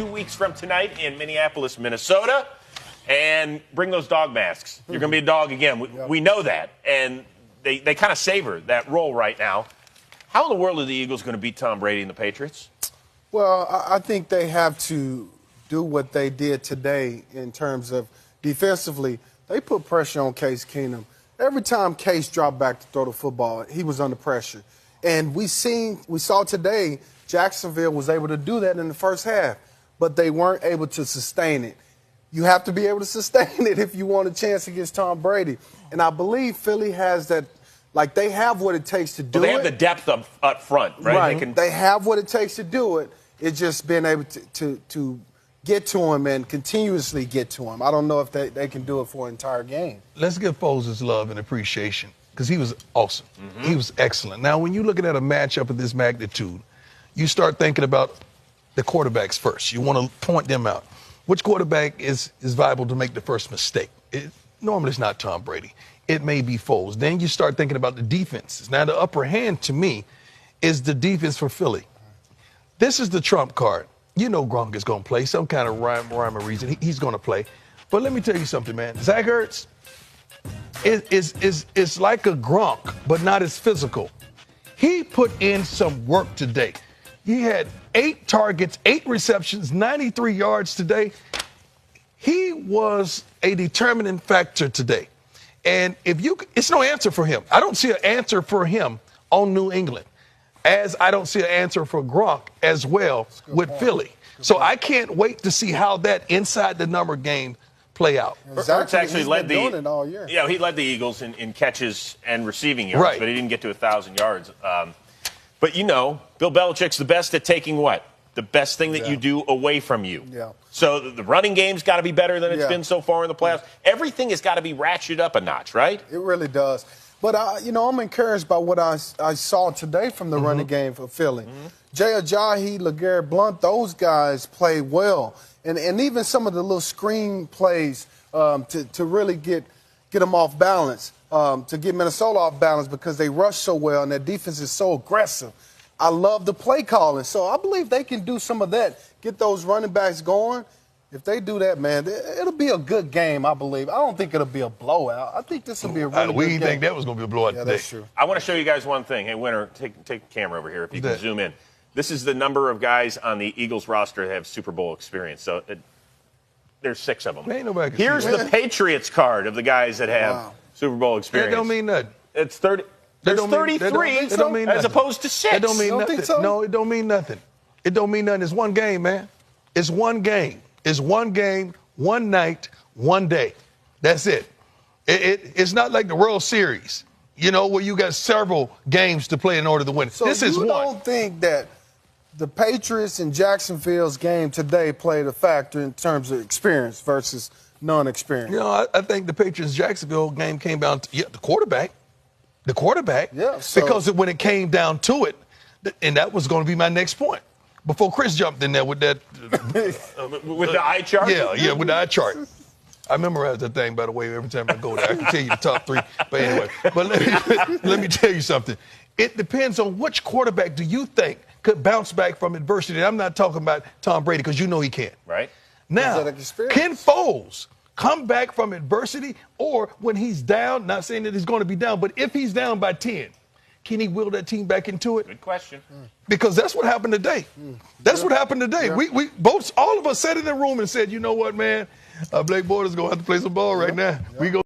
2 weeks from tonight in Minneapolis, Minnesota, and bring those dog masks. You're going to be a dog again. We know that, and they kind of savor that role right now. How in the world are the Eagles going to beat Tom Brady and the Patriots? Well, I think they have to do what they did today in terms of defensively. They put pressure on Case Keenum. Every time Case dropped back to throw the football, he was under pressure. And we saw today Jacksonville was able to do that in the first half, but they weren't able to sustain it. You have to be able to sustain it if you want a chance against Tom Brady. And I believe Philly has that. Like, they have what it takes to do it. They have the depth up front, right? Right. They have what it takes to do it. It's just being able to get to him and continuously get to him. I don't know if they can do it for an entire game. Let's give Foles his love and appreciation because he was awesome. Mm-hmm. He was excellent. Now, when you're looking at a matchup of this magnitude, you start thinking about the quarterbacks first. You want to point them out. Which quarterback is viable to make the first mistake? Normally, it's not Tom Brady. It may be Foles. Then you start thinking about the defenses. Now, the upper hand, to me, is the defense for Philly. This is the trump card. You know Gronk is going to play. Some kind of rhyme or reason. He's going to play. But let me tell you something, man. Zach Ertz is like a Gronk, but not as physical. He put in some work today. He had 8 targets, 8 receptions, 93 yards today. He was a determining factor today. And it's no answer for him. I don't see an answer for him on New England, as I don't see an answer for Gronk as well with Philly. So I can't wait to see how that inside the number game play out. Ertz actually led doing it all year. Yeah, he led the Eagles in catches and receiving yards, right, but he didn't get to 1,000 yards. But you know, Bill Belichick's the best at taking what? The best thing that you do away from you. Yeah. So the running game's got to be better than it's been so far in the playoffs. Everything has got to be ratcheted up a notch, right? It really does. But, I'm encouraged by what I saw today from the running game for Philly. Jay Ajayi, LeGarrette Blount, those guys played well. And even some of the little screen plays to really get them off balance, to get Minnesota off balance because they rush so well and their defense is so aggressive. I love the play calling. So I believe they can do some of that, get those running backs going. If they do that, man, it'll be a good game, I believe. I don't think it'll be a blowout. I think this will be a really good game. We didn't think that was going to be a blowout today. That's true. I want to show you guys one thing. Hey, Winter, take the camera over here if you can zoom in. This is the number of guys on the Eagles roster that have Super Bowl experience. So there's 6 of them. Ain't nobody can Here's see the Patriots card of the guys that have Super Bowl experience. That don't mean nothing. It's 30. There's 33 as opposed to 6. That don't mean nothing. Think so? No, it don't mean nothing. It don't mean nothing. It's one game, man. It's one game. It's one game, one night, one day. That's it. It's not like the World Series, where you got several games to play in order to win. So this is one. You don't think that the Patriots and Jacksonville's game today played a factor in terms of experience versus non-experience? I think the Patriots-Jacksonville game came down to the quarterback. The quarterback. Yeah. Because when it came down to it, and that was going to be my next point. Before Chris jumped in there with that. With the eye chart? Yeah, with the eye chart. I memorize that thing, by the way, every time I go there. I can tell you the top 3. But anyway, let me tell you something. It depends on which quarterback do you think could bounce back from adversity. And I'm not talking about Tom Brady because you know he can't. Right. Now, can Foles come back from adversity, or when he's down, not saying that he's going to be down, but if he's down by 10, can he will that team back into it? Good question. Because that's what happened today. That's what happened today. Yeah. We both, all of us sat in the room and said, you know what, man, Blake Bortles going to have to play some ball right now. We go.